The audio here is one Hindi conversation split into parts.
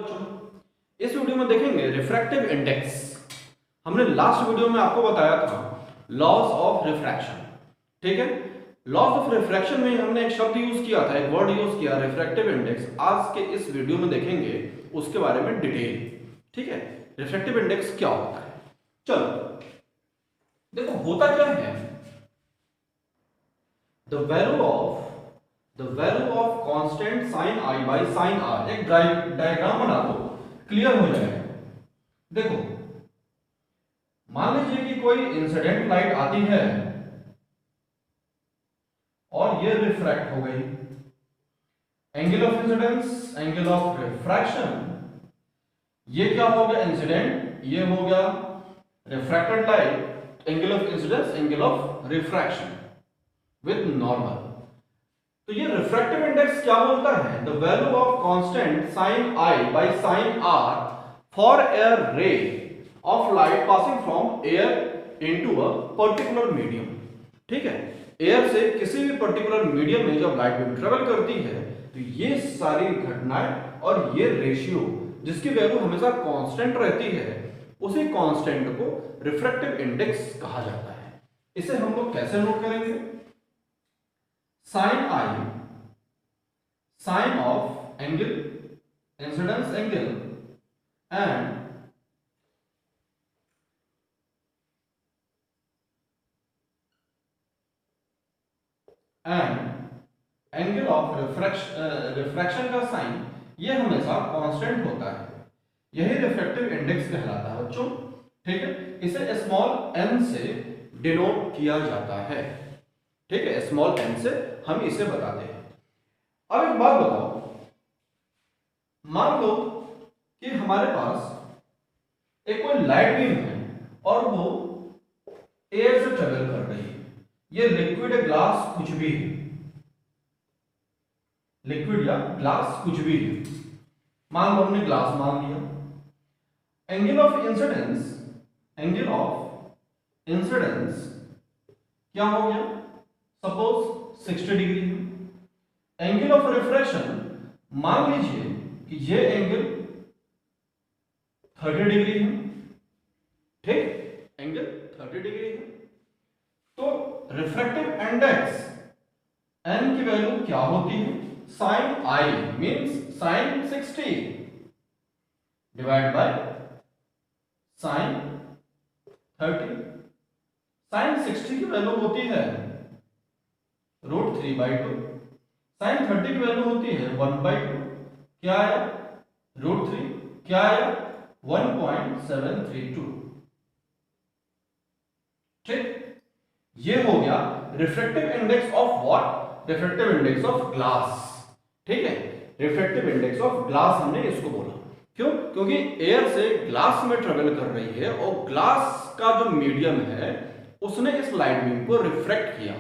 इस वीडियो में देखेंगे रिफ्रैक्टिव इंडेक्स। हमने लास्ट वीडियो में आपको बताया था लॉस ऑफ रिफ्रैक्शन। ठीक है, लॉस ऑफ रिफ्रैक्शन में हमने एक शब्द यूज किया था, एक वर्ड यूज किया रिफ्रैक्टिव इंडेक्स। आज के इस वीडियो में देखेंगे उसके बारे में डिटेल। ठीक है, रिफ्रैक्टिव इंडेक्स क्या होता है। चलो देखो होता क्या है, the value of constant sine I by sine R. एक डायग्राम बना दो, क्लियर हो जाएगा। देखो मान लीजिए कि कोई इंसिडेंट लाइट आती है और ये रिफ्रैक्ट हो गई। Angle of incidence, angle of refraction, ये क्या हो गया इंसिडेंट, ये हो गया refracted light. Angle of incidence, angle of refraction with normal. तो ये रिफ्रैक्टिव इंडेक्स क्या बोलता है, the value of constant sine I by sine R for a ray of light passing from air into a particular medium. ठीक है, एयर से किसी भी पर्टिकुलर मीडियम में जब लाइट बीम ट्रेवल करती है तो ये सारी घटनाएं और ये रेशियो जिसकी वैल्यू हमेशा कांस्टेंट रहती है, उसी कांस्टेंट को रिफ्रैक्टिव इंडेक्स कहा जाता है। इसे हम लोग कैसे नोट करेंगे, sine I, sine of angle, incidence angle and angle of refraction का साइन, ये हमेशा कांस्टेंट होता है। यही रिफ्रैक्टिव इंडेक्स कहलाता है बच्चों। ठीक है, इसे स्मॉल एन से डिनोट किया जाता है। ठीक है, स्मॉल एन से हम इसे बताते हैं। अब एक बात बताओ, मान लो कि हमारे पास एक कोई लाइट बीम है और वो एयर से ट्रेवल कर रही है। ये लिक्विड है, ग्लास, कुछ भी है, लिक्विड या ग्लास कुछ भी है। मान लो हमने ग्लास मान लिया। Angle of incidence, angle of incidence क्या हो गया, सपोज 60 डिग्री है। एंगल ऑफ रिफ्रैक्शन मान लीजिए कि ये एंगल 30 डिग्री है। ठीक, एंगल 30 डिग्री है। तो रिफ्रैक्टिव इंडेक्स एन की वैल्यू क्या होती है, sine I means sine 60 divide by sine 30। Sine 60 की वैल्यू होती है √3/2, साइन 30 की वैल्यू होती है 1/2। क्या है, √3, क्या है 1.732। ठीक, ये हो गया refractive index of what, refractive index of glass. ठीक है, रिफ्रैक्टिव इंडेक्स ऑफ ग्लास हमने इसको बोला। क्यों, क्योंकि एयर से ग्लास में ट्रेवल कर रही है और ग्लास का जो मीडियम है उसने इस लाइट बीम को रिफ्रैक्ट किया,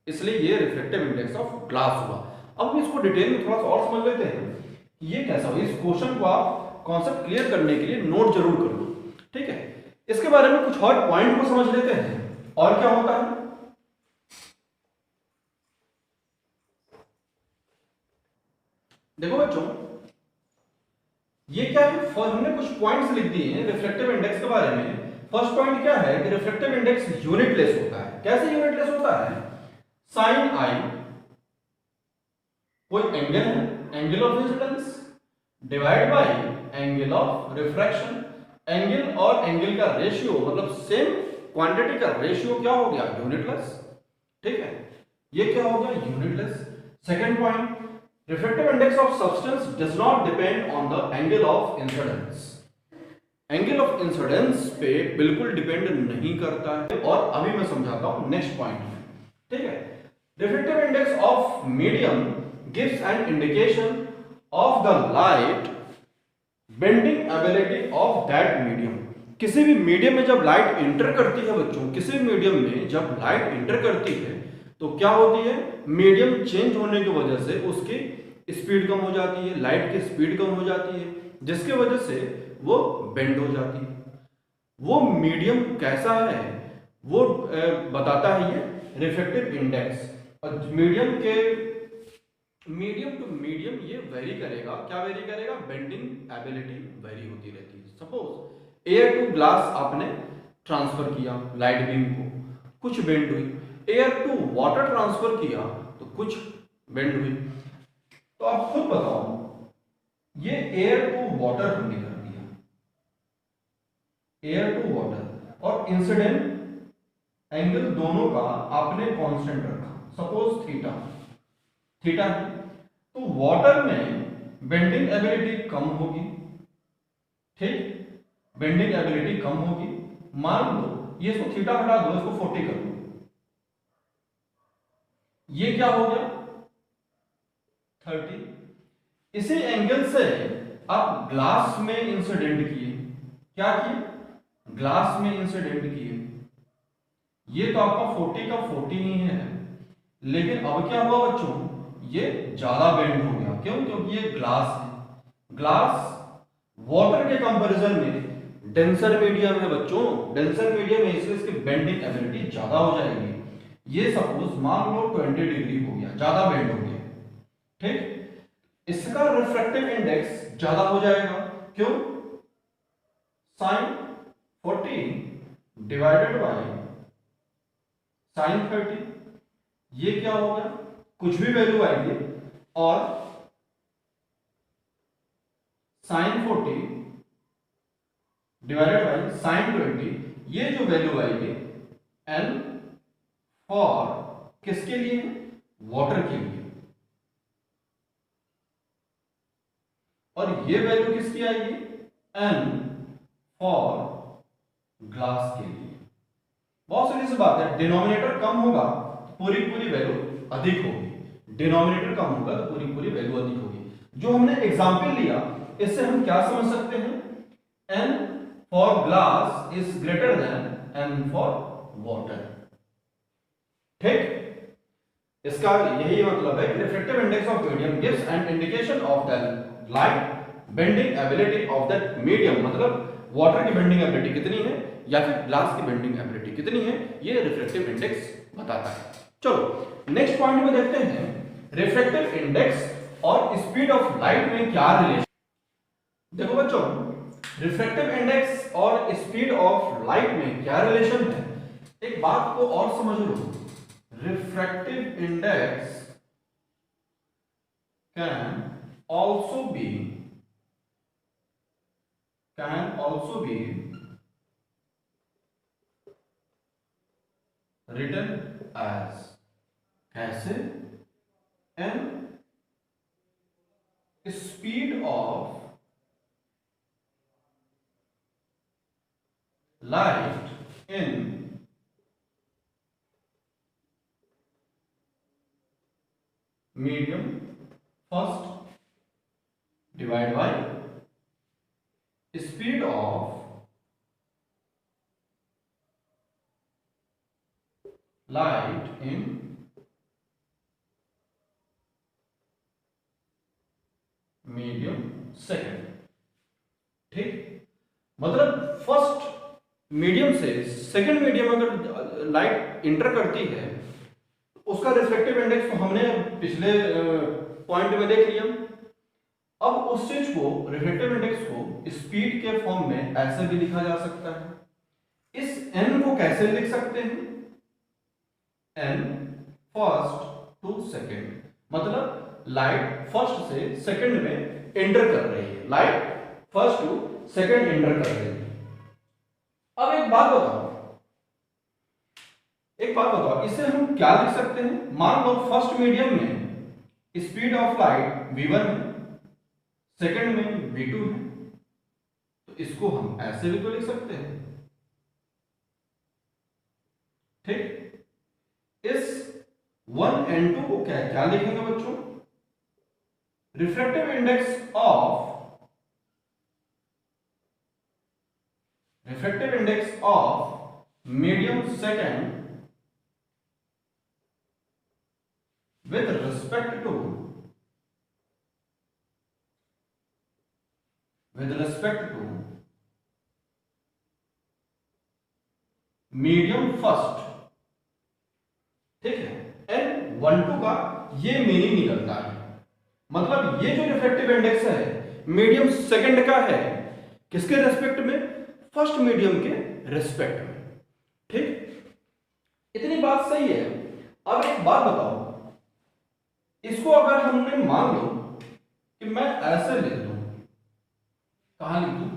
इसलिए ये रिफ्रैक्टिव इंडेक्स ऑफ ग्लास हुआ। अब हम इसको डिटेल में थोड़ा सा और समझ लेते हैं ये कैसा हुआ। इस क्वेश्चन को आप कॉन्सेप्ट क्लियर करने के लिए नोट जरूर कर लो। ठीक है, इसके बारे में कुछ और पॉइंट को समझ लेते हैं। और क्या होता है, देखो बच्चों ये क्या है, हमने कुछ पॉइंट्स लिख दिए हैं रिफ्रैक्टिव इंडेक्स के बारे में। फर्स्ट पॉइंट क्या है कि रिफ्रैक्टिव इंडेक्स यूनिटलेस होता है। कैसे यूनिटलेस होता है, साइन आई कोई एंगल है, angle of incidence divide by angle of refraction. Angle और एंगल का रेशियो मतलब सेम क्वांटिटी का रेशियो क्या हो गया, यूनिटलेस। ठीक है, ये क्या हो गया, unitless. Second point, refractive index of substance does not depend on the angle of incidence. Angle of incidence पे बिल्कुल डिपेंड नहीं करता है। और अभी मैं समझाता हूं नेक्स्ट पॉइंट में। ठीक है, refractive index of medium gives an indication of the light bending ability of that medium. किसी भी मीडियम में जब लाइट इंटर करती है बच्चों, किसी भी मीडियम में जब लाइट इंटर करती है तो क्या होती है, मीडियम चेंज होने की वजह से उसकी स्पीड कम हो जाती है, लाइट की स्पीड कम हो जाती है, जिसकी वजह से वो बेंड हो जाती है। वो मीडियम कैसा है वो बताता है ये रिफ्रैक्टिव इंडेक्स। और मीडियम के मीडियम टू मीडियम ये वेरी करेगा, क्या वेरी करेगा, बेंडिंग एबिलिटी वेरी होती रहती है। सपोज एयर टू ग्लास आपने ट्रांसफर किया लाइट बीम को, कुछ बेंड हुई, एयर टू वाटर ट्रांसफर किया तो कुछ बेंड हुई। तो आप खुद बताओ, ये एयर टू वाटर हमने कर दिया, एयर टू वाटर, और इंसिडेंट एंगल दोनों का आपने कांस्टेंट रखा, सपोज थीटा, थीटा है, तो वाटर में बेंडिंग एबिलिटी कम होगी, ठीक, बेंडिंग एबिलिटी कम होगी। मान लो ये इसको थीटा हटा दो, इसको 40 कर दो, ये क्या हो गया 30। इसी एंगल से आप ग्लास में इंसिडेंट किए, क्या किए, ग्लास में इंसिडेंट किए, ये तो आपका 40 का 40 ही है, लेकिन अब क्या हुआ बच्चों, ये ज्यादा बेंड हो गया, क्यों, क्योंकि ये ग्लास है, ग्लास वाटर के कंपैरिजन में डेंसर मीडियम है बच्चों, डेंसर मीडियम है, इसलिए इसकी बेंडिंग एबिलिटी ज्यादा हो जाएगी। ये सपोज मान लो 20 डिग्री हो गया, ज्यादा बेंड हो गया, ठीक, इसका रिफ्रैक्टिव इंडेक्स ज्यादा हो जाएगा, क्यों, साइन 40 डिवाइडेड बाय साइन 30, ये क्या हो गया, कुछ भी वैल्यू आएगी, और साइन 40 डिवाइडेड बाय साइन 20, ये जो वैल्यू आएगी एन फॉर किसके लिए, वाटर के लिए, और ये वैल्यू किसकी आएगी, एन फॉर ग्लास के लिए। बहुत सीधी सी बात है, डिनोमिनेटर कम होगा तो पूरी पूरी वैल्यू अधिक होगी, डिनोमिनेटर कम होगा तो पूरी पूरी वैल्यू अधिक होगी। जो हमने एग्जांपल लिया, इससे हम क्या समझ सकते हैं, n for glass is greater than n for water, ठीक, इसका यही मतलब है कि refractive index of medium gives an indication of the light bending ability of that medium, मतलब वाटर की बेंडिंग एबिलिटी कितनी है या फिर ग्लास की बेंडिंग एबिलिटी कितनी है, ये रिफ्रैक्टिव इंडेक्स बताता है। चलो नेक्स्ट पॉइंट में देखते हैं, रिफ्रैक्टिव इंडेक्स और स्पीड ऑफ लाइट में क्या रिलेशन। देखो बच्चों, रिफ्रैक्टिव इंडेक्स और स्पीड ऑफ लाइट में क्या रिलेशन है, एक बात को और समझ लो, refractive index can also be written as, कैसे, n speed of light in medium first divided by speed of light in medium second, ठीक, मतलब फर्स्ट मीडियम से सेकंड मीडियम अगर लाइट इंटर करती है, उसका रिफ्रैक्टिव इंडेक्स तो हमने पिछले पॉइंट में देख लिया। अब उस चीज को, रिफ्रैक्टिव इंडेक्स को स्पीड के फॉर्म में ऐसे भी लिखा जा सकता है। इस n को कैसे लिख सकते हैं, n फर्स्ट टू सेकंड, मतलब लाइट फर्स्ट से सेकंड में एंटर कर रही है, light first to second enter कर रही है। अब एक बात बताओ, इसे हम क्या लिख सकते हैं, मान लो फर्स्ट मीडियम में स्पीड ऑफ लाइट v1 है, सेकंड में v2 है, तो इसको हम ऐसे भी तो लिख सकते हैं, ठीक, इस 1 and 2 को क्या क्या लिखेंगे बच्चों, refractive index of medium second with respect to medium first, ठीक है, n 1 2 का ये मीनिंग निकलता है, मतलब ये जो रिफ्रैक्टिव इंडेक्स है मीडियम सेकंड का है, किसके रेस्पेक्ट में? फर्स्ट मीडियम के रेस्पेक्ट में। ठीक, इतनी बात सही है। अब एक बात बताओ, इसको अगर हमने मान लो कि मैं ऐसे लिख दूं, कहां लिख दूं?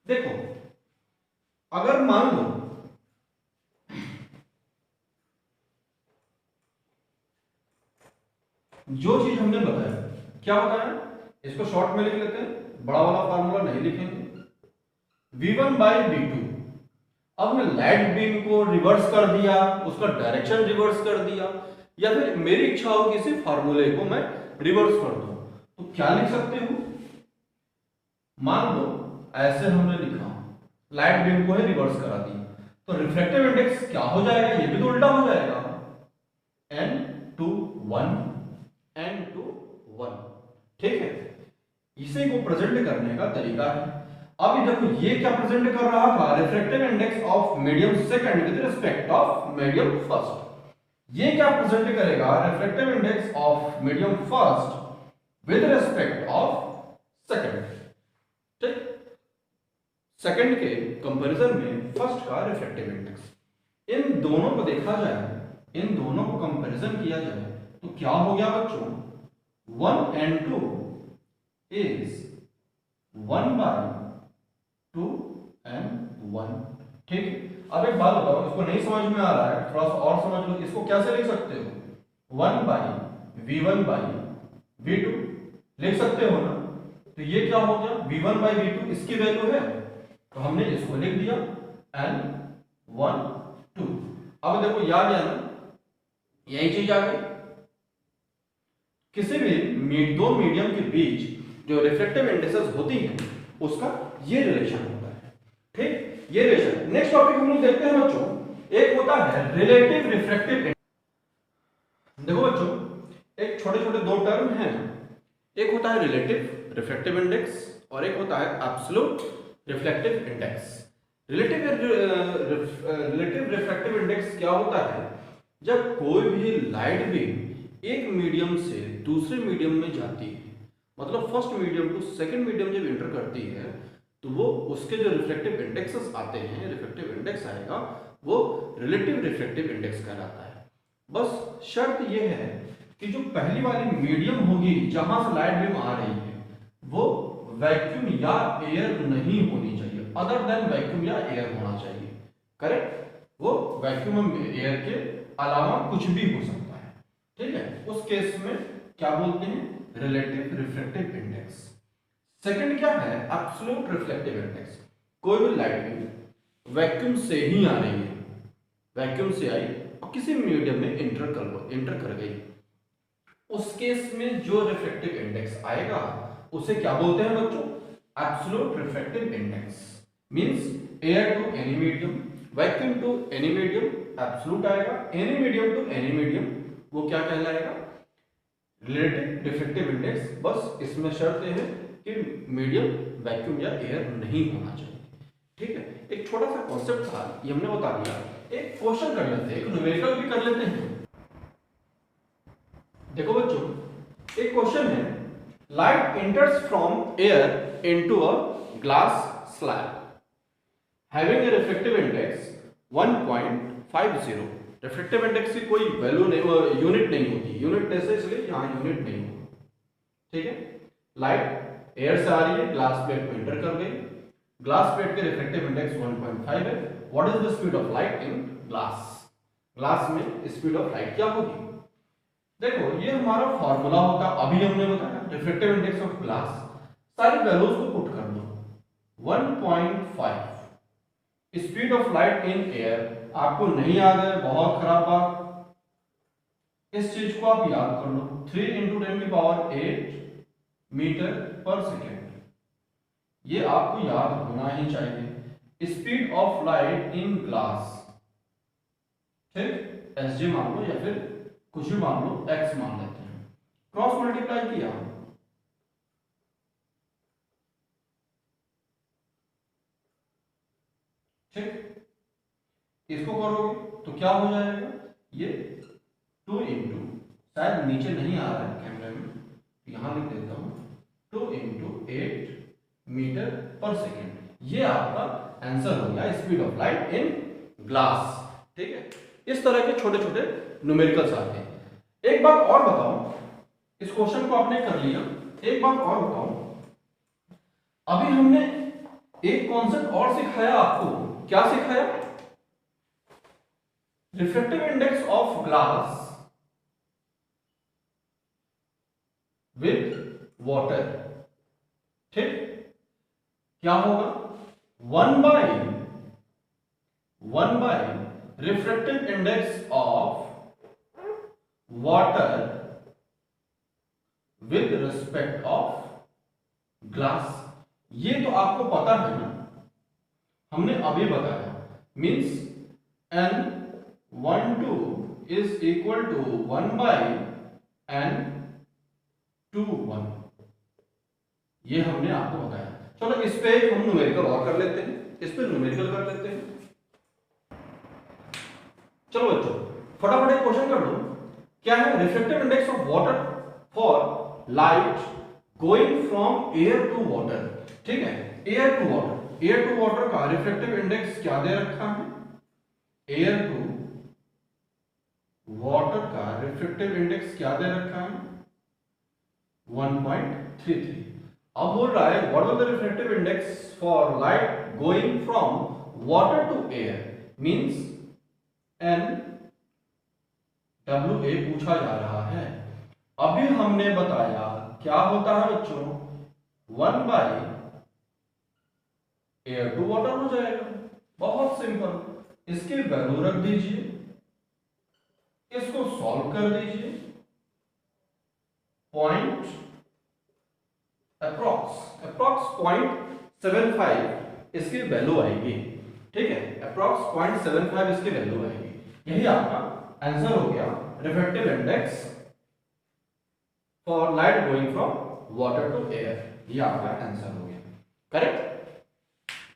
देखो, अगर मान लो जो चीज हमने बताया, क्या बताया, इसको शॉर्ट में लिख लेते हैं, बड़ा वाला फार्मूला नहीं लिखेंगे। V1 बाई V2, अब मैं लाइट बीम को रिवर्स कर दिया, उसका डायरेक्शन रिवर्स कर दिया, या फिर मेरी इच्छा हो किसी फार्मूले को मैं रिवर्स कर दूं, तो क्या लिख सकते हो? मान लो ऐसे हमने लिखा, लाइट बीम को ही रिवर्स करा दिया, तो रिफ्रैक्टिव इंडेक्स क्या हो जाएगा? ये भी तो उल्टा हो जाएगा, n/1 n/1। ठीक है, इसी को प्रेजेंट करने का तरीका है। अब देखो ये क्या प्रेजेंट कर रहा था? Refractive index of medium second with respect of medium first. ये क्या प्रेजेंट करेगा? Refractive index of medium first with respect of second. ठीक, सेकंड के कंपैरिजन में फर्स्ट का रिफ्रैक्टिव इंडेक्स, इन दोनों को देखा जाए, इन दोनों को कंपैरिजन किया जाए तो क्या हो गया बच्चों? 1 and 2 is 1/2 and 1। ठीक है, अब एक बात बताओ, इसको नहीं समझ में आ रहा है, थोड़ा सा और समझ लो, इसको कैसे लिख सकते हो? 1/V1/V2 लिख सकते हो ना? तो ये क्या हो गया? V1/V2 इसकी वैल्यू है, तो हमने इसको लिख दिया n/1/2। अब देखो ये आ गया ना, यही चीज आ गई। किसी भी दो मीडियम के बीच जो रिफ्रैक्टिव इंडेक्सेस होती हैं उसका ये रिलेशन होता है। ठीक, ये रिलेशन। नेक्स्ट टॉपिक हम लोग देखते हैं बच्चों, एक होता है रिलेटिव रिफ्रैक्टिव इंडेक्स। देखो बच्चों, एक छोटे छोटे दो टर्म हैं, एक होता है रिलेटिव रिफ्रैक्टिव इंडेक्स और एक होता है absolute reflective index. Relative refractive index क्या होता है? जब कोई भी लाइट बीम एक मीडियम से दूसरे मीडियम में जाती है, मतलब first medium to second medium जब एंटर करती है, तो वो उसके जो रिफ्रैक्टिव इंडेक्सेस आते हैं, रिफ्रैक्टिव इंडेक्स आएगा, वो रिलेटिव रिफ्रैक्टिव इंडेक्स कहलाता है। बस शर्त ये है कि जो पहली वाली मीडियम होगी जहां से लाइट बीम आ रही है, वो वैक्यूम या एयर नहीं होनी चाहिए, अदर देन वैक्यूम या एयर होना चाहिए। करेक्ट, वो वैक्यूम एयर के अलावा कुछ भी हो सकता है। ठीक है, उस केस में क्या बोलते हैं? Relative refractive index. सेकंड क्या है? Absolute reflective index. कोई भी लाइट बीम वैक्यूम से ही आ रही है, वैक्यूम से आई और किसी मीडियम में एंटर कर गई, उस केस में जो रिफ्रैक्टिव इंडेक्स आएगा उसे क्या बोलते हैं बच्चों? Absolute refractive index. Means air to any medium, vacuum to any medium absolute आएगा, any medium to any medium वो क्या कहलाएगा? Relative refractive index. बस इसमें शर्त है कि मीडियम वैक्यूम या एयर नहीं होना चाहिए। ठीक है, एक छोटा सा कॉन्सेप्ट था, ये हमने बता दिया। एक क्वेश्चन कर लेते हैं, एक न्यूमेरिकल भी कर लेते हैं। देखो बच्चों, एक क्वेश्चन है, light enters from air into a glass slab having a refractive index 1.50। Refractive index की कोई वैल्यू नहीं, यूनिट नहीं होती, यूनिट ऐसे इसलिए यहां यूनिट नहीं होती। ठीक है, लाइट एयर से आ रही है, ग्लास प्लेट में एंटर कर गई, ग्लास प्लेट के रिफ्रैक्टिव इंडेक्स 1.5 है। What is the speed of light in glass? Glass में स्पीड ऑफ लाइट क्या होगी? देखो, ये हमारा फॉर्मूला होता, अभी हमने बताया रिफ्रैक्टिव इंडेक्स ऑफ ग्लास, सारी वैल्यूज को पुट कर दो। 1.5 speed of light in air, आपको नहीं याद है, बहुत खराब बात, इस चीज को आप याद कर लो, 3 × 10⁸ मीटर पर सेकेंड, ये आपको याद होना ही चाहिए। Speed of light in glass, ठीक, एस जी मान लो या फिर कुछ भी मान लो, x मान लेते हैं, क्रॉस मल्टीप्लाई किया, ठीक, इसको करोगे तो क्या हो जाएगा, ये 2 इंटू, शायद नीचे नहीं आ रहा है कैमरे में, यहां लिख देता हूं, 2 इंटू 8 मीटर पर सेकेंड। ये आपका आंसर हो गया speed of light in glass. ठीक है, इस तरह के छोटे छोटे न्यूमेरिकल्स आते हैं। एक बात और बताओ, इस क्वेश्चन को आपने कर लिया, एक बात और बताओ, अभी हमने एक कॉन्सेप्ट और सिखाया आपको, क्या सिखाया, refractive index of glass with water. ठीक, क्या होगा, 1 by refractive index of water with respect of glass. ये तो आपको पता है ना, हमने अभी बताया, means n12 is equal to 1 by n21, ये हमने आपको बताया। चलो इस पे हम न्यूमेरिकल और कर लेते हैं, इस पे न्यूमेरिकल कर लेते हैं। चलो बच्चों फटाफट एक क्वेश्चन कर लो, क्या है, refractive index of water for light going from air to water. ठीक है, air to water, air to water का रिफ्रैक्टिव इंडेक्स क्या दे रखा है, एयर टू वाटर का रिफ्रैक्टिव इंडेक्स क्या दे रखा है, 1.33। अब बोल रहा है what was the refractive index for light going from water to air, means NWA पूछा जा रहा है। अभी हमने बताया क्या होता है बच्चों, 1 बाय एयर टू वाटर हो जाएगा, बहुत सिंपल। इसकी वैल्यू रख दीजिए, इसको सॉल्व कर दीजिए, पॉइंट अप्रॉक्स 0.75 इसकी वैल्यू आएगी। ठीक है, अप्रॉक्स 0.75 इसकी वैल्यू आएगी। यही आपका आंसर हो गया, refractive index for light going from water to air, ये आपका आंसर हो गया, करेक्ट।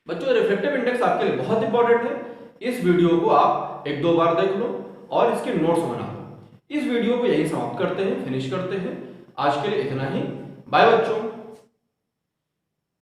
बच्चों रिफ्रैक्टिव इंडेक्स आपके लिए बहुत इंपॉर्टेंट है, इस वीडियो को आप 1-2 बार देख लो और इसके नोट्स बना लो। इस वीडियो को यही समाप्त करते हैं, फिनिश करते हैं। आज के लिए इतना ही, बाय बच्चों।